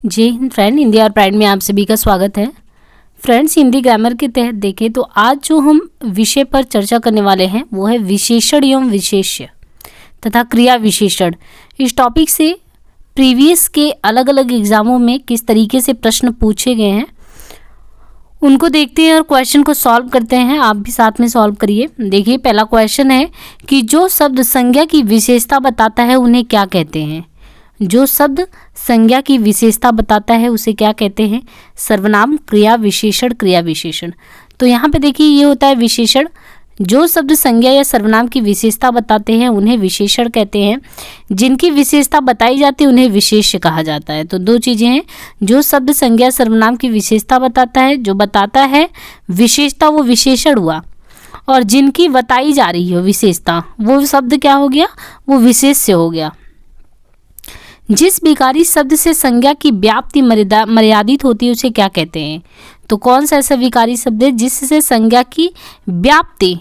जय हिंद फ्रेंड, हिंदी और प्राइड में आप सभी का स्वागत है। फ्रेंड्स, हिंदी ग्रामर के तहत देखें तो आज जो हम विषय पर चर्चा करने वाले हैं वो है विशेषण एवं विशेष्य तथा क्रिया विशेषण। इस टॉपिक से प्रीवियस के अलग अलग एग्जामों में किस तरीके से प्रश्न पूछे गए हैं उनको देखते हैं और क्वेश्चन को सॉल्व करते हैं। आप भी साथ में सॉल्व करिए। देखिए, पहला क्वेश्चन है कि जो शब्द संज्ञा की विशेषता बताता है उन्हें क्या कहते हैं। जो शब्द संज्ञा की विशेषता बताता है उसे क्या कहते हैं। सर्वनाम, क्रिया विशेषण, क्रिया विशेषण। तो यहाँ पे देखिए, ये होता है विशेषण। जो शब्द संज्ञा या सर्वनाम की विशेषता बताते हैं उन्हें विशेषण कहते हैं। जिनकी विशेषता बताई जाती है उन्हें विशेष्य कहा जाता है। तो दो चीज़ें हैं, जो शब्द संज्ञा सर्वनाम की विशेषता बताता है, जो बताता है विशेषता वो विशेषण हुआ, और जिनकी बताई जा रही हो विशेषता वो शब्द क्या हो गया, वो विशेष्य हो गया। जिस विकारी शब्द से संज्ञा की व्याप्ति मर्यादित होती है उसे क्या कहते हैं। तो कौन सा ऐसा विकारी शब्द है जिससे संज्ञा की व्याप्ति,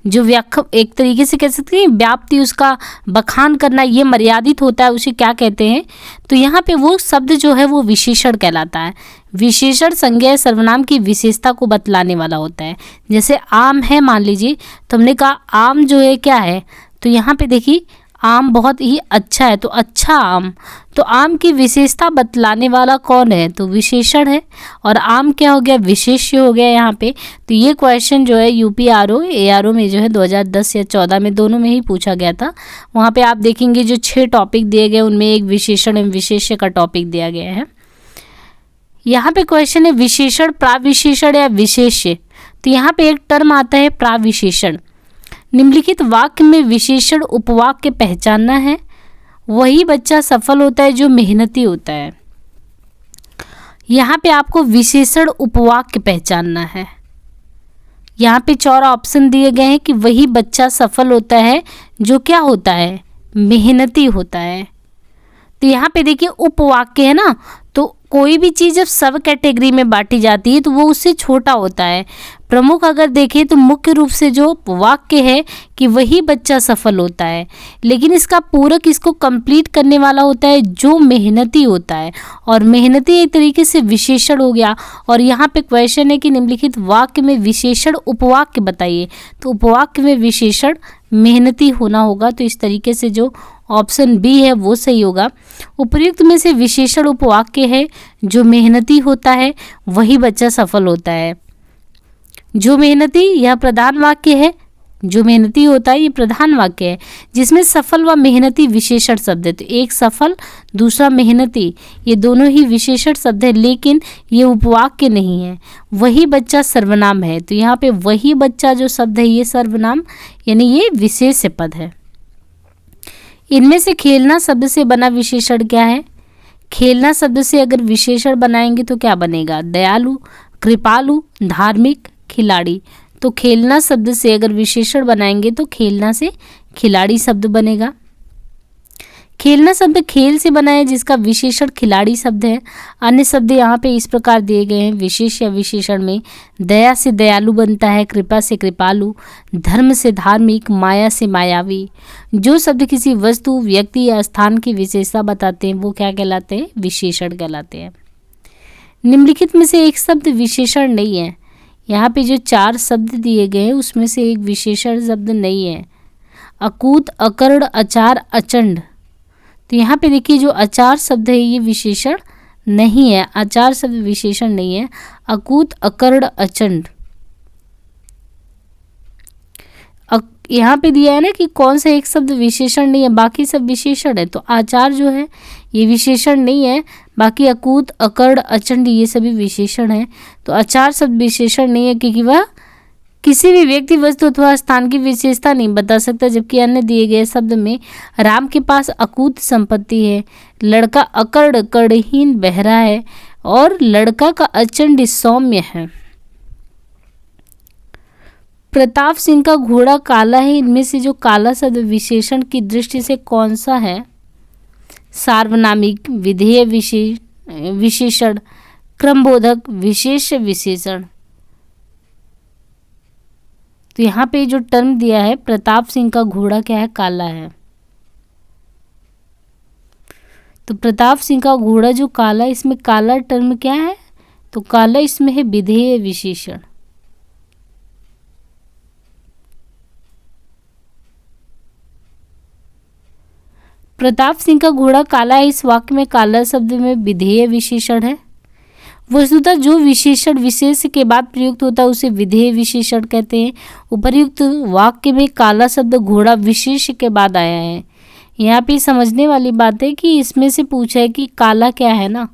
जो एक तरीके से कह सकते हैं व्याप्ति, उसका बखान करना ये मर्यादित होता है, उसे क्या कहते हैं। तो यहाँ पे वो शब्द जो है वो विशेषण कहलाता है। विशेषण संज्ञा या सर्वनाम की विशेषता को बतलाने वाला होता है। जैसे आम है, मान लीजिए, तो हमने कहा आम जो है क्या है, तो यहाँ पे देखिए आम बहुत ही अच्छा है, तो अच्छा आम। तो आम की विशेषता बतलाने वाला कौन है, तो विशेषण है। और आम क्या हो गया, विशेष्य हो गया यहाँ पे। तो ये क्वेश्चन जो है यूपीआरओ एआरओ में जो है 2010 या 14 में दोनों में ही पूछा गया था। वहाँ पे आप देखेंगे जो 6 टॉपिक दिए गए उनमें एक विशेषण एवं विशेष्य का टॉपिक दिया गया है। यहाँ पे क्वेश्चन है विशेषण, प्राविशेषण या विशेष्य। तो यहाँ पे एक टर्म आता है प्राविशेषण। निम्नलिखित वाक्य में विशेषण उपवाक्य पहचानना है। वही बच्चा सफल होता है जो मेहनती होता है। यहाँ पे आपको विशेषण उपवाक्य पहचानना है। यहाँ पे 4 ऑप्शन दिए गए हैं कि वही बच्चा सफल होता है जो क्या होता है, मेहनती होता है। तो यहाँ पे देखिए उपवाक्य है ना, तो कोई भी चीज़ जब सब कैटेगरी में बांटी जाती है तो वो उससे छोटा होता है। प्रमुख अगर देखें तो मुख्य रूप से जो वाक्य है कि वही बच्चा सफल होता है, लेकिन इसका पूरक इसको कंप्लीट करने वाला होता है जो मेहनती होता है, और मेहनती एक तरीके से विशेषण हो गया। और यहाँ पे क्वेश्चन है कि निम्नलिखित वाक्य में विशेषण उपवाक्य बताइए। तो उपवाक्य में विशेषण मेहनती होना होगा। तो इस तरीके से जो ऑप्शन बी है वो सही होगा। उपर्युक्त में से विशेषण उपवाक्य है जो मेहनती होता है वही बच्चा सफल होता है। जो मेहनती, यह प्रधान वाक्य है। जो मेहनती होता है ये प्रधान वाक्य है, जिसमें सफल व मेहनती विशेषण शब्द है। तो एक सफल, दूसरा मेहनती, ये दोनों ही विशेषण शब्द है, लेकिन ये उपवाक्य नहीं है। वही बच्चा सर्वनाम है। तो यहाँ पे वही बच्चा जो शब्द है ये सर्वनाम, यानी ये विशेष्य पद है। इनमें से खेलना शब्द से बना विशेषण क्या है। खेलना शब्द से अगर विशेषण बनाएंगे तो क्या बनेगा, दयालु, कृपालु, धार्मिक, खिलाड़ी। तो खेलना शब्द से अगर विशेषण बनाएंगे तो खेलना से खिलाड़ी शब्द बनेगा। खेलना शब्द खेल से बना है जिसका विशेषण खिलाड़ी शब्द है। अन्य शब्द यहाँ पे इस प्रकार दिए गए हैं विशेष या विशेषण में। दया से दयालु बनता है, कृपा से कृपालु, धर्म से धार्मिक, माया से मायावी। जो शब्द किसी वस्तु, व्यक्ति या स्थान की विशेषता बताते हैं वो क्या कहलाते हैं, विशेषण कहलाते हैं। निम्नलिखित में से एक शब्द विशेषण नहीं है। यहाँ पे जो 4 शब्द दिए गए हैं उसमें से एक विशेषण शब्द नहीं है। अकूत, अकर्ण, अचार, अचंड। तो यहाँ पे देखिए जो अचार शब्द है ये विशेषण नहीं है। अचार शब्द विशेषण नहीं है। अकूत, अकर्ण, अचंड। यहाँ पे दिया है ना कि कौन सा एक शब्द विशेषण नहीं है, बाकी सब विशेषण है। तो आचार जो है ये विशेषण नहीं है, बाकी अकूत, अकर्ण, अचंड ये सभी विशेषण है। तो आचार शब्द विशेषण नहीं है क्योंकि वह किसी भी व्यक्ति, वस्तु अथवा स्थान की विशेषता नहीं बता सकता। जबकि अन्य दिए गए शब्द में राम के पास अकूत संपत्ति है, लड़का अकर्ण, कर्णहीन, बहरा है, और लड़का का अचंड सौम्य है। प्रताप सिंह का घोड़ा काला है। इनमें से जो काला शब्द विशेषण की दृष्टि से कौन सा है, सार्वनामिक, विधेय विशेषण, क्रमबोधक, विशेष विशेषण। तो यहाँ पे जो टर्म दिया है प्रताप सिंह का घोड़ा क्या है, काला है। तो प्रताप सिंह का घोड़ा जो काला, इसमें काला टर्म क्या है, तो काला इसमें है विधेय विशेषण। प्रताप सिंह का घोड़ा काला है, इस वाक्य में काला शब्द में विधेय विशेषण है। वस्तुतः जो विशेषण विशेष के बाद प्रयुक्त होता है उसे विधेय विशेषण कहते हैं। उपर्युक्त वाक्य में काला शब्द घोड़ा विशेष के बाद आया है। यहाँ पे समझने वाली बात है कि इसमें से पूछा है कि काला क्या है ना,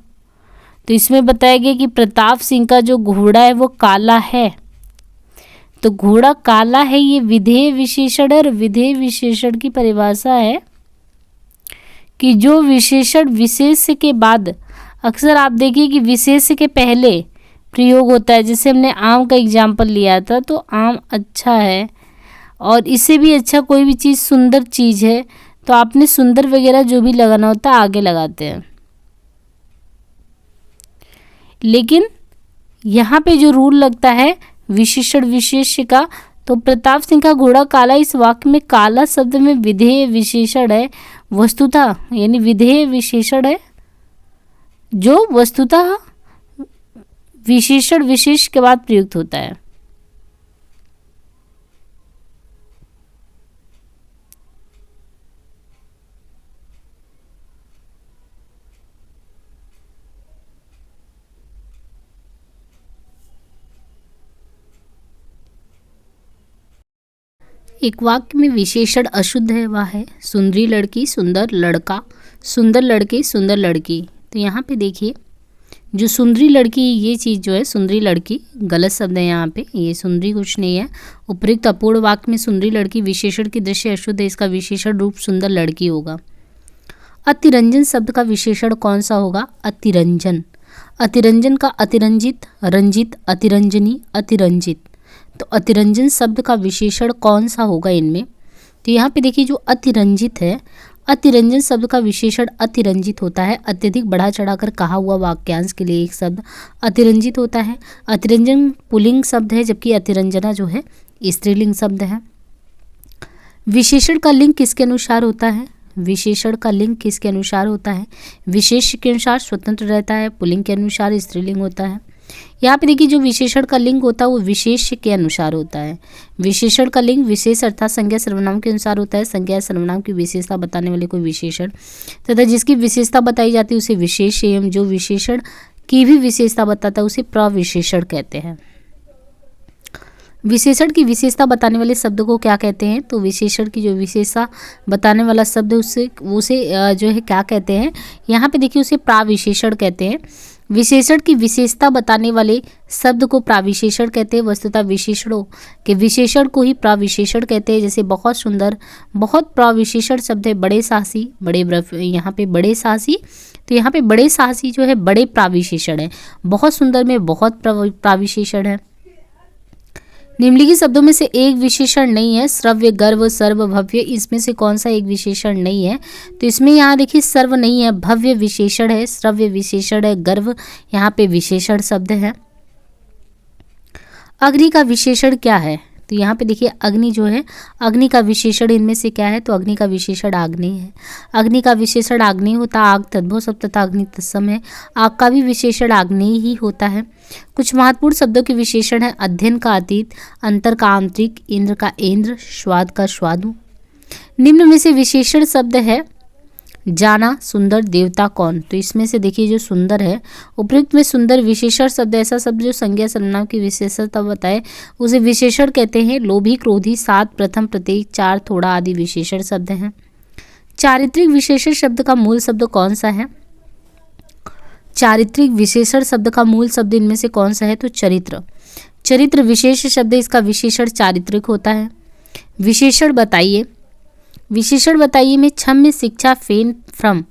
तो इसमें बताया गया कि प्रताप सिंह का जो घोड़ा है वो काला है, तो घोड़ा काला है ये विधेय विशेषण है। और विधेय विशेषण की परिभाषा है कि जो विशेषण विशेष के बाद, अक्सर आप देखिए कि विशेष के पहले प्रयोग होता है। जैसे हमने आम का एग्जाम्पल लिया था, तो आम अच्छा है, और इससे भी अच्छा कोई भी चीज़ सुंदर चीज़ है, तो आपने सुंदर वगैरह जो भी लगाना होता है आगे लगाते हैं। लेकिन यहाँ पे जो रूल लगता है विशेषण विशेष का, तो प्रताप सिंह का घोड़ा काला, इस वाक्य में काला शब्द में विधेय विशेषण है। वस्तुतः यानी विधेय विशेषण है जो वस्तुतः विशेषण विशेष के बाद प्रयुक्त होता है। एक वाक्य में विशेषण अशुद्ध है, वह है सुंदरी लड़की, सुंदर लड़का, सुंदर लड़के, सुंदर लड़की। तो यहाँ पे देखिए जो सुंदरी लड़की, ये चीज़ जो है सुंदरी लड़की गलत शब्द है। यहाँ पे ये सुंदरी कुछ नहीं है। उपयुक्त अपूर्ण वाक्य में सुंदरी लड़की विशेषण की दृष्टि अशुद्ध है, इसका विशेषण रूप सुंदर लड़की होगा। अतिरंजन शब्द का विशेषण कौन सा होगा, अतिरंजन। अतिरंजन का अतिरंजित, रंजित, अतिरंजनी, अतिरंजित। तो अतिरंजन शब्द का विशेषण कौन सा होगा इनमें, तो यहाँ पे देखिए जो अतिरंजित है, अतिरंजन शब्द का विशेषण अतिरंजित होता है। अत्यधिक बढ़ा चढ़ाकर कहा हुआ वाक्यांश के लिए एक शब्द अतिरंजित होता है। अतिरंजन पुल्लिंग शब्द है, जबकि अतिरंजना जो है स्त्रीलिंग शब्द है। विशेषण का लिंग किसके अनुसार होता है, विशेषण का लिंग किसके अनुसार होता है, विशेष के अनुसार स्वतंत्र रहता है, पुल्लिंग के अनुसार स्त्रीलिंग होता है। यहाँ पे देखिए जो विशेषण का लिंग होता है वो विशेष के अनुसार होता है। विशेषण का लिंग विशेष अर्थात संज्ञा सर्वनाम के अनुसार होता है। संज्ञा सर्वनाम की विशेषता बताने वाले कोई विशेषण तथा जिसकी विशेषता बताई जाती है उसे विशेष, एवं जो विशेषण की भी विशेषता बताता है उसे प्रविशेषण कहते हैं। विशेषण की विशेषता बताने वाले शब्द को क्या कहते हैं, तो विशेषण की जो विशेषता बताने वाला शब्द उसे जो है क्या कहते हैं, यहाँ पे देखिए उसे प्राविशेषण कहते हैं। विशेषण की विशेषता बताने वाले शब्द को प्राविशेषण कहते हैं। वस्तुतः विशेषणों के विशेषण को ही प्राविशेषण कहते हैं। जैसे बहुत सुंदर, बहुत प्राविशेषण शब्द है। बड़े साहसी, यहाँ पे बड़े साहसी, तो यहाँ पे बड़े साहसी जो है बड़े प्राविशेषण है। बहुत सुंदर में बहुत प्राविशेषण है। निम्नलिखित शब्दों में से एक विशेषण नहीं है, श्रव्य, गर्व, सर्व, भव्य। इसमें से कौन सा एक विशेषण नहीं है, तो इसमें यहाँ देखिए सर्व नहीं है, भव्य विशेषण है, श्रव्य विशेषण है, गर्व यहाँ पे विशेषण शब्द है। अग्नि का विशेषण क्या है, तो यहाँ पे देखिए अग्नि जो है, अग्नि का विशेषण इनमें से क्या है, तो अग्नि का विशेषण आग्नेय है। अग्नि का विशेषण आग्नेय होता है। आग तद्भव शब्द तथा अग्नि तत्सम है। आग का भी विशेषण आग्नेय ही होता है। कुछ महत्वपूर्ण शब्दों के विशेषण है, अध्ययन का अतीत, अंतर का आंतरिक, इंद्र का इंद्र, स्वाद का स्वादु। निम्न में से विशेषण शब्द है जाना, सुंदर, देवता कौन। तो इसमें से देखिए जो सुंदर है, उपयुक्त में सुंदर विशेषण शब्द ऐसा शब्द जो संज्ञा सर्वनाम की विशेषता बताए उसे विशेषण कहते हैं। लोभी, क्रोधी, सात, प्रथम, प्रत्येक, चार, थोड़ा आदि विशेषण शब्द हैं। चारित्रिक विशेषण शब्द का मूल शब्द कौन सा है, चारित्रिक विशेषण शब्द का मूल शब्द इनमें से कौन सा है, तो चरित्र। चरित्र विशेष शब्द, इसका विशेषण चारित्रिक होता है। विशेषण बताइए, विशेषण बताइए में क्षम्य, शिक्षा, फेन, फ्रम।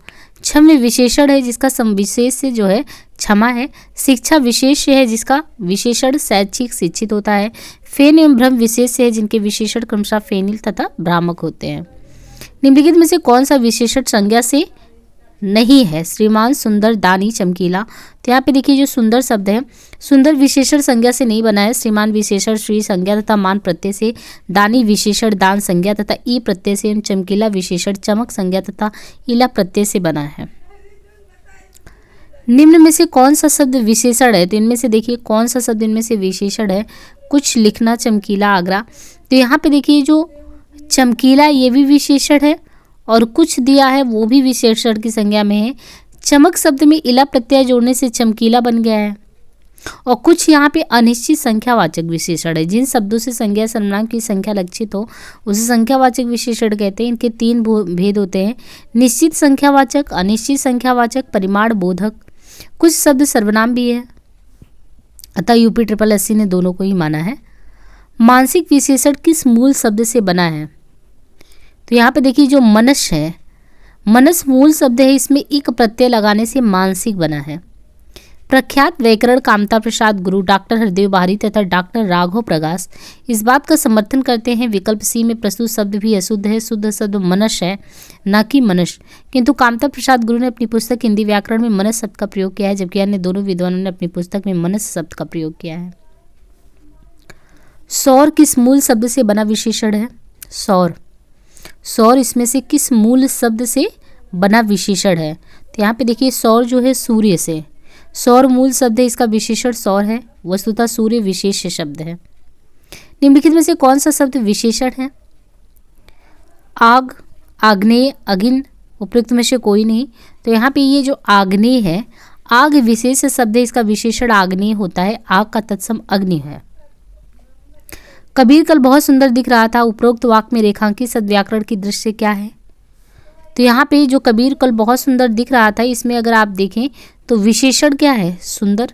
क्षम्य विशेषण है जिसका समविशेष से जो है क्षमा है। शिक्षा विशेष है जिसका विशेषण शैक्षिक, शिक्षित होता है। फेन एवं भ्रम विशेष है जिनके विशेषण क्रमशः फेनिल तथा भ्रामक होते हैं। निम्नलिखित में से कौन सा विशेषण संज्ञा से नहीं है, श्रीमान, सुंदर, दानी, चमकीला। तो यहाँ पे देखिए जो सुंदर शब्द है, सुंदर विशेषण संज्ञा से नहीं बना है। श्रीमान विशेषण श्री संज्ञा तथा मान प्रत्यय से, दानी विशेषण दान संज्ञा तथा ई प्रत्यय से, चमकीला विशेषण चमक संज्ञा तथा इला प्रत्यय से बना है। निम्न में से कौन सा शब्द विशेषण है? तो इनमें से देखिए कौन सा शब्द इनमें से विशेषण है? कुछ लिखना, चमकीला, आगरा। तो यहाँ पे देखिए जो चमकीला ये भी विशेषण है और कुछ दिया है वो भी विशेषण की संज्ञा में है। चमक शब्द में इला प्रत्यय जोड़ने से चमकीला बन गया है। और कुछ यहाँ पे अनिश्चित संख्यावाचक विशेषण है। जिन शब्दों से संज्ञा सर्वनाम की संख्या लक्षित हो उसे संख्यावाचक विशेषण कहते हैं। इनके 3 भेद होते हैं: निश्चित संख्यावाचक, अनिश्चित संख्यावाचक, परिमाण बोधक। कुछ शब्द सर्वनाम भी है, अतः यूपी SSSC ने दोनों को ही माना है। मानसिक विशेषण किस मूल शब्द से बना है? तो यहाँ पे देखिए जो मनस है, मनस मूल शब्द है, इसमें इक प्रत्यय लगाने से मानसिक बना है। प्रख्यात व्याकरण कामता प्रसाद गुरु डॉक्टर हरदेव बाहरी तथा डॉक्टर राघव प्रकाश इस बात का समर्थन करते हैं विकल्प सी में प्रस्तुत शब्द भी अशुद्ध है। शुद्ध शब्द मनस है, न कि मनुष्य। किंतु कामता प्रसाद गुरु ने अपनी पुस्तक हिंदी व्याकरण में मनस शब्द का प्रयोग किया है, जबकि अन्य दोनों विद्वानों ने अपनी पुस्तक में मनस शब्द का प्रयोग किया है। सौर किस मूल शब्द से बना विशेषण है? सौर, सौर इसमें से किस मूल शब्द से बना विशेषण है? तो यहाँ पे देखिए सौर जो है सूर्य से, सौर मूल शब्द है, इसका विशेषण सौर है। वस्तुतः सूर्य विशेष शब्द है। निम्नलिखित में से कौन सा शब्द विशेषण है? आग, आग्नेय, अगिन। उपयुक्त में से कोई नहीं। तो यहाँ पे ये जो आग्नेय है, आग विशेष शब्द है, इसका विशेषण आग्नेय होता है। आग का तत्सम अग्नि है। कबीर कल बहुत सुंदर दिख रहा था, उपरोक्त वाक्य में रेखांकित शब्द व्याकरण की दृष्टि से क्या है? तो यहाँ पे जो कबीर कल बहुत सुंदर दिख रहा था, इसमें अगर आप देखें तो विशेषण क्या है? सुंदर।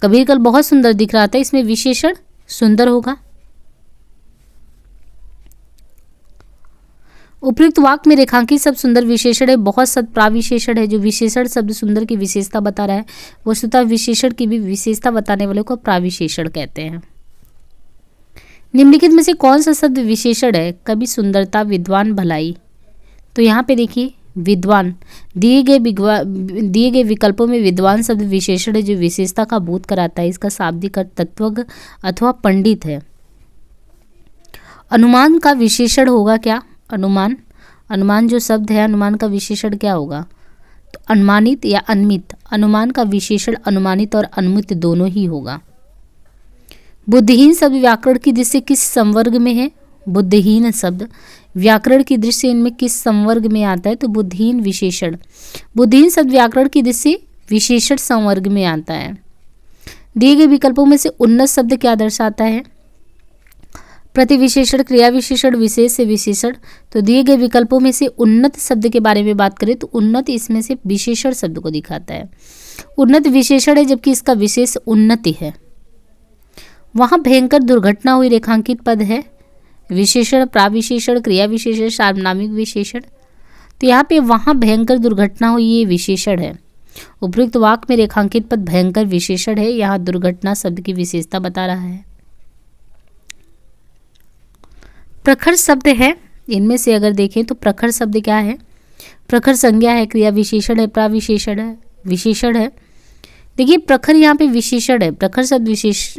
कबीर कल बहुत सुंदर दिख रहा था, इसमें विशेषण सुंदर होगा। उपयुक्त वाक्य में रेखांकित शब्द सुंदर विशेषण है। बहुत शब्द प्राविशेषण है। जो विशेषण शब्द सुंदर की विशेषता बता रहा है, वस्तुतः विशेषण की भी विशेषता बताने वाले को प्राविशेषण कहते हैं। निम्नलिखित में से कौन सा शब्द विशेषण है? कवि, सुंदरता, विद्वान, भलाई। तो यहाँ पे देखिए विद्वान, दिए गए विकल्पों में विद्वान शब्द विशेषण है जो विशेषता का बोध कराता है। इसका शाब्दिक अर्थ तत्वज्ञ अथवा पंडित है। अनुमान का विशेषण होगा क्या? अनुमान, अनुमान जो शब्द है, अनुमान का विशेषण क्या होगा? तो अनुमानित या अन्वित। अनुमान का विशेषण अनुमानित और अन्वित दोनों ही होगा। बुद्धिहीन शब्द व्याकरण की दृष्टि से किस संवर्ग में है? बुद्धिहीन शब्द व्याकरण की दृष्टि से इनमें किस संवर्ग में आता है? तो बुद्धिहीन विशेषण। बुद्धिहीन शब्द व्याकरण की दृष्टि से विशेषण संवर्ग में आता है। दिए गए विकल्पों में से उन्नत शब्द क्या दर्शाता है? प्रतिविशेषण, क्रिया विशेषण, विशेष से विशेषण। तो दिए गए विकल्पों में से उन्नत शब्द के बारे में बात करें तो उन्नत इसमें से विशेषण शब्द को दिखाता है। उन्नत विशेषण है जबकि इसका विशेष उन्नति है। वहाँ भयंकर दुर्घटना हुई रेखांकित पद है। विशेषण, प्राविशेषण, क्रिया विशेषण, सार्वनामिक विशेषण। तो यहाँ पे वहाँ भयंकर दुर्घटना हुई ये विशेषण है। उपयुक्त वाक्य में रेखांकित पद भयंकर विशेषण है। यहाँ दुर्घटना शब्द की विशेषता बता रहा है। प्रखर शब्द है, इनमें से अगर देखें तो प्रखर शब्द क्या है? प्रखर संज्ञा है, क्रिया विशेषण है, प्राविशेषण है, विशेषण है। देखिए प्रखर यहाँ पे विशेषण है। प्रखर शब्द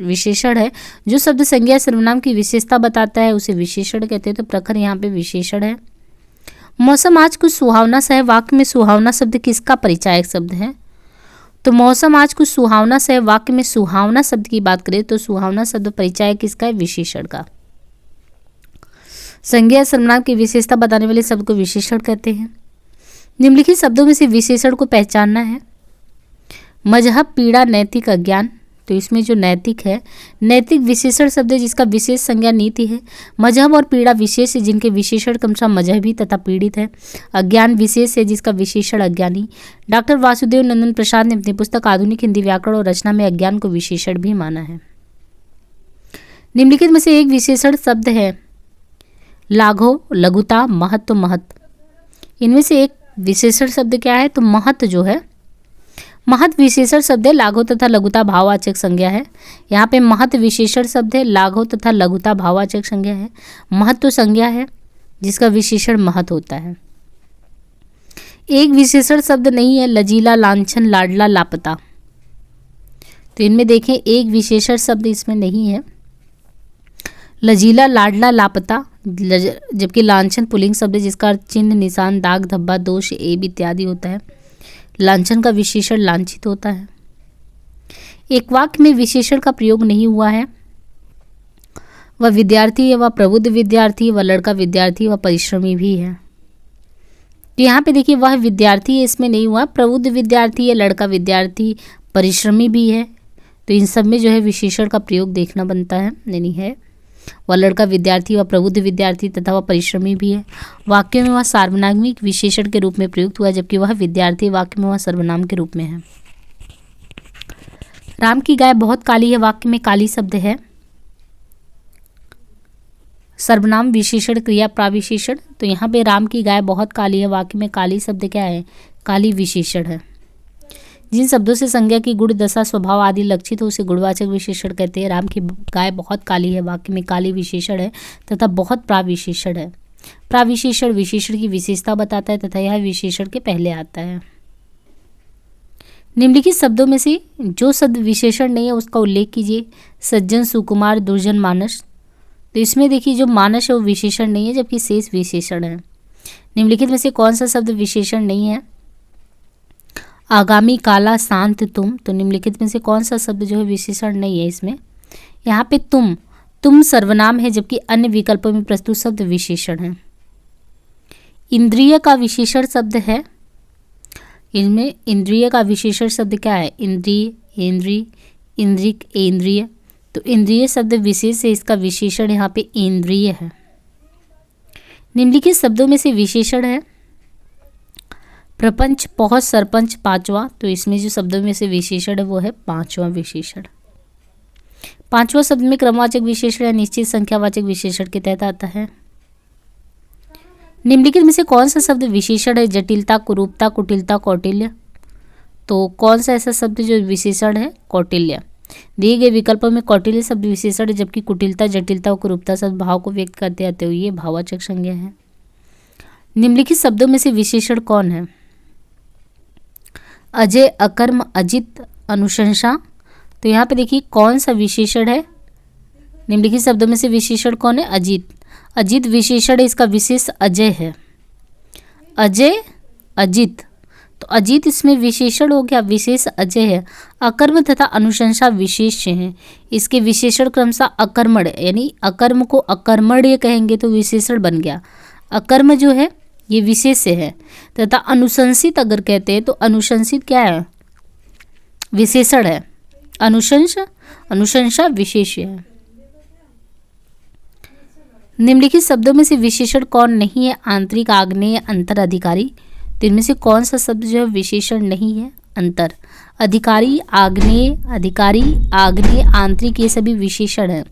विशेषण है। जो शब्द संज्ञा सर्वनाम की विशेषता बताता है उसे विशेषण कहते हैं। तो प्रखर यहाँ पे विशेषण है। मौसम आज कुछ सुहावना सा है। वाक्य में सुहावना शब्द किसका परिचायक शब्द है? तो मौसम आज कुछ सुहावना सा है। वाक्य में सुहावना शब्द की बात करें तो सुहावना शब्द परिचायक किसका है? विशेषण का। संज्ञा सर्वनाम की विशेषता बताने वाले शब्द को विशेषण कहते हैं। निम्नलिखित शब्दों में से विशेषण को पहचानना है। मजहब, पीड़ा, नैतिक, अज्ञान। तो इसमें जो नैतिक है, नैतिक विशेषण शब्द है जिसका विशेष संज्ञा नीति है। मजहब और पीड़ा विशेष है जिनके विशेषण क्रमशः मजहबी तथा पीड़ित है। अज्ञान विशेष है जिसका विशेषण अज्ञानी। डॉक्टर वासुदेव नंदन प्रसाद ने अपनी पुस्तक आधुनिक हिंदी व्याकरण और रचना में अज्ञान को विशेषण भी माना है। निम्नलिखित में से एक विशेषण शब्द है लाघव, लघुता, महत्व, महत्व। इनमें से एक विशेषण शब्द क्या है? तो महत्व जो है, महत्व विशेषण शब्द है। लाघव तथा लघुता भाववाचक संज्ञा है। यहाँ पे महत्व विशेषण शब्द है, लाघव तथा लघुता भाववाचक संज्ञा है। महत्व संज्ञा है जिसका विशेषण महत्व होता है। एक विशेषण शब्द नहीं है, लजीला, लांछन, लाडला, लापता। तो इनमें देखें एक विशेषण शब्द इसमें नहीं है। लजीला, लाडला, लापता, जबकि लांछन पुल्लिंग शब्द है जिसका अर्थ चिन्ह, निशान, दाग, धब्बा, दोष, एब इत्यादि होता है। लांछन का विशेषण लांछित होता है। एक वाक्य में विशेषण का प्रयोग नहीं हुआ है, वह विद्यार्थी है, वह प्रबुद्ध विद्यार्थी, वह लड़का विद्यार्थी, वह परिश्रमी भी है। तो यहाँ पे देखिए वह विद्यार्थी है, इसमें नहीं हुआ, प्रबुद्ध विद्यार्थी है, लड़का विद्यार्थी, परिश्रमी भी है। तो इन सब में जो है विशेषण का प्रयोग देखना बनता है, नहीं है। वह लड़का विद्यार्थी, वह प्रबुद्ध विद्यार्थी तथा वह परिश्रमी भी है। वाक्य में वह सार्वनामिक विशेषण के रूप में प्रयुक्त हुआ, जबकि वह विद्यार्थी वाक्य में वह सर्वनाम के रूप में है। राम की गाय बहुत काली है, वाक्य में काली शब्द है। सर्वनाम विशेषण क्रिया प्राविशेषण, तो यहाँ पे राम की गाय बहुत काली है, वाक्य में काली शब्द क्या है, काली विशेषण है। जिन शब्दों से संज्ञा की गुण दशा स्वभाव आदि लक्षित हो उसे गुणवाचक विशेषण कहते हैं। राम की गाय बहुत काली है, वाक्य में काली विशेषण है तथा बहुत प्राविशेषण है। प्राविशेषण विशेषण की विशेषता बताता है तथा यह विशेषण के पहले आता है। निम्नलिखित शब्दों में से जो शब्द विशेषण नहीं है उसका उल्लेख कीजिए। सज्जन, सुकुमार, दुर्जन, मानस। तो इसमें देखिए जो मानस है वो विशेषण नहीं है, जबकि शेष विशेषण है। निम्नलिखित में से कौन सा शब्द विशेषण नहीं है। आगामी, काला, शांत, तुम। तो निम्नलिखित में से कौन सा शब्द जो है विशेषण नहीं है इसमें। यहाँ पे तुम सर्वनाम है, जबकि अन्य विकल्पों में प्रस्तुत शब्द विशेषण है। इंद्रिय का विशेषण शब्द है, इनमें इंद्रिय का विशेषण शब्द क्या है, इंद्रिय, इंद्रिय, इंद्रिक, इंद्रिय। तो इंद्रिय शब्द विशेष है, इसका विशेषण यहाँ पे इंद्रिय है। निम्नलिखित शब्दों में से विशेषण है प्रपंच, पहुँच, सरपंच, पांचवा। तो इसमें जो शब्दों में से विशेषण है वो है पांचवा विशेषण। पांचवा शब्द में क्रमवाचक विशेषण या निश्चित संख्यावाचक विशेषण के तहत आता है। निम्नलिखित में से कौन सा शब्द विशेषण है, जटिलता, कुरूपता, कुटिलता, कौटिल्य। तो कौन सा ऐसा शब्द जो विशेषण है, कौटिल्य। दिए गए विकल्पों में कौटिल्य शब्द विशेषण है, जबकि कुटिलता, जटिलता और कुरूपता शब्द भाव को व्यक्त करते हुए ये भाववाचक संज्ञा है। निम्नलिखित शब्दों में से विशेषण कौन है, अजय, अकर्म, अजित, अनुशंसा। तो यहाँ पे देखिए कौन सा विशेषण है, निम्नलिखित शब्दों में से विशेषण कौन है, अजित। अजित विशेषण है, इसका विशेष अजय है। अजय, अजित। तो अजित इसमें विशेषण हो गया, विशेष अजय है। अकर्म तथा अनुशंसा विशेष्य हैं, इसके विशेषण क्रमशः अकर्मण्य, यानी अकर्म को अकर्मण्य कहेंगे तो विशेषण बन गया। अकर्म जो है ये विशेष्य है तथा अनुशंसित अगर कहते हैं तो अनुशंसित क्या है, विशेषण है। अनुशंसा विशेष्य है। निम्नलिखित शब्दों में से विशेषण कौन नहीं है, आंतरिक, आग्नेय, अंतर, अधिकारी। तो इनमें से कौन सा शब्द जो है विशेषण नहीं है, अंतर। अधिकारी, आग्नेय, अधिकारी, आग्नेय, आंतरिक, ये सभी विशेषण है।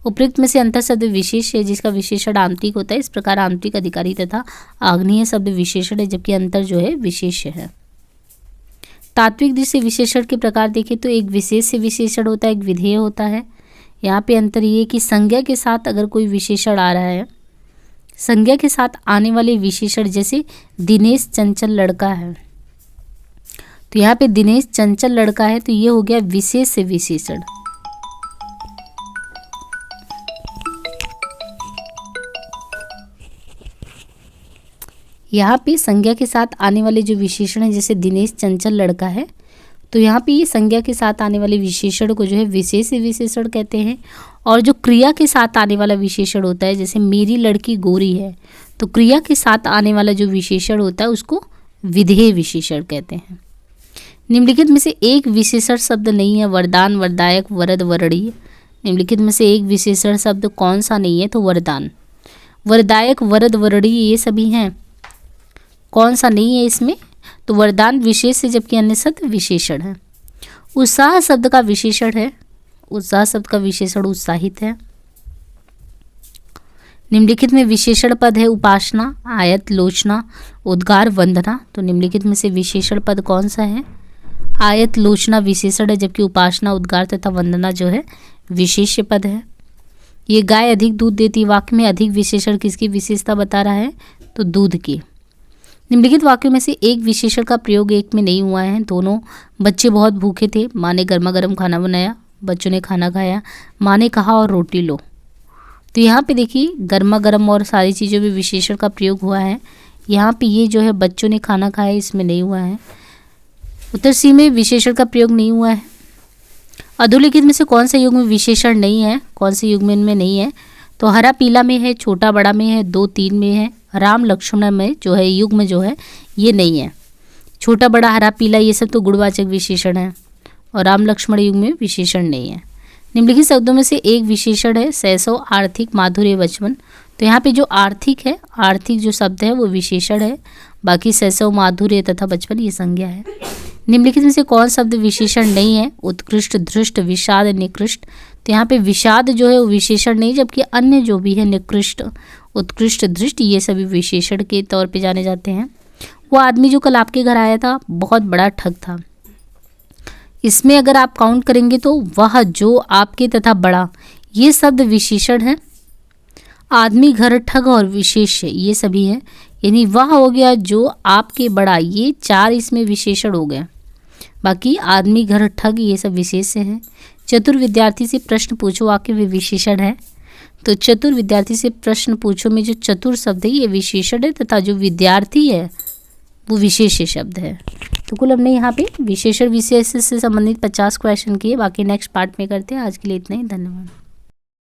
उपयुक्त में से अंतर शब्द विशेष है, जिसका विशेषण आंतरिक होता है। इस प्रकार आंतरिक, अधिकारी तथा आग्नेय शब्द विशेषण है, जबकि अंतर जो है विशेष है। तात्विक दृष्टि से विशेषण के प्रकार देखें तो एक विशेष से विशेषण होता है, एक विधेय होता है। यहाँ पे अंतर ये कि संज्ञा के साथ अगर कोई विशेषण आ रहा है, संज्ञा के साथ आने वाले विशेषण, जैसे दिनेश चंचल लड़का है, तो यहाँ पे दिनेश चंचल लड़का है, तो ये हो गया विशेष से विशेषण। यहाँ पे संज्ञा के साथ आने वाले जो विशेषण है, जैसे दिनेश चंचल लड़का है, तो यहाँ पे ये संज्ञा के साथ आने वाले विशेषण को जो है विशेष विशेषण कहते हैं। और जो क्रिया के साथ आने वाला विशेषण होता है, जैसे मेरी लड़की गोरी है, तो क्रिया के साथ आने वाला जो विशेषण होता है उसको विधेय विशेषण कहते हैं। निम्नलिखित में से एक विशेषण शब्द नहीं है, वरदान, वरदायक, वरद, वरड़ीय। निम्नलिखित में से एक विशेषण शब्द कौन सा नहीं है, तो वरदान। वरदायक, वरद, वरड़ीय ये सभी हैं, कौन सा नहीं है इसमें, तो वरदान विशेष है, जबकि अन्य शब्द विशेषण है। उत्साह शब्द का विशेषण है, उत्साह शब्द का विशेषण उत्साहित है। निम्नलिखित में विशेषण पद है उपासना, आयत, लोचना, उद्गार, वंदना। तो निम्नलिखित में से विशेषण पद कौन सा है, आयत, लोचना विशेषण है, जबकि उपासना, उद्गार तथा वंदना जो है विशेष्य पद है। ये गाय अधिक दूध देती, वाक्य में अधिक विशेषण किसकी विशेषता बता रहा है, तो दूध की। निम्नलिखित वाक्यों में से एक विशेषण का प्रयोग एक में नहीं हुआ है, दोनों। बच्चे बहुत भूखे थे, माँ ने गर्मा गर्म खाना बनाया, बच्चों ने खाना खाया, माँ ने कहा और रोटी लो। तो यहाँ पे देखिए गर्मा गर्म और सारी चीज़ों में विशेषण का प्रयोग हुआ है। यहाँ पे ये जो है बच्चों ने खाना खाया, इसमें नहीं हुआ है। उत्तर सी में विशेषण का प्रयोग नहीं हुआ है। अधोलिखित में से कौन सा युग्म विशेषण नहीं है, कौन से युग्म इनमें नहीं है? तो हरा पीला में है, छोटा बड़ा में है, 2 3 में है, राम लक्ष्मण में जो है युग्म जो है ये नहीं है। छोटा बड़ा हरा पीला ये सब तो गुणवाचक विशेषण है और राम लक्ष्मण युग्म में विशेषण नहीं है। निम्नलिखित शब्दों में से एक विशेषण है शैशव, आर्थिक, माधुर्य, बचपन। तो यहाँ पे जो आर्थिक है, आर्थिक जो शब्द है वो विशेषण है, बाकी शैशव, माधुर्य तथा बचपन ये संज्ञा है। निम्नलिखित में से कौन शब्द विशेषण नहीं है? उत्कृष्ट, धृष्ट, विषाद, निकृष्ट। तो यहाँ पे विषाद जो है वो विशेषण नहीं, जबकि अन्य जो भी है निकृष्ट, उत्कृष्ट, धृष्ट ये सभी विशेषण के तौर पे जाने जाते हैं। वो आदमी जो कल आपके घर आया था बहुत बड़ा ठग था, इसमें अगर आप काउंट करेंगे तो वह, जो, आपके तथा बड़ा ये शब्द विशेषण है। आदमी, घर, ठग और विशेष ये सभी है, यानी वह हो गया, जो, आपके, बड़ा ये 4 इसमें विशेषण हो गए, बाकी आदमी, घर, ठग ये सब विशेष हैं। चतुर विद्यार्थी से प्रश्न पूछो वाक्य में विशेषण है। तो चतुर विद्यार्थी से प्रश्न पूछो में जो चतुर शब्द है ये विशेषण है तथा जो विद्यार्थी है वो विशेष शब्द है। तो कुल हमने यहाँ पे विशेषण विशेष से संबंधित 50 क्वेश्चन किए, बाकी नेक्स्ट पार्ट में करते हैं। आज के लिए इतना ही, धन्यवाद।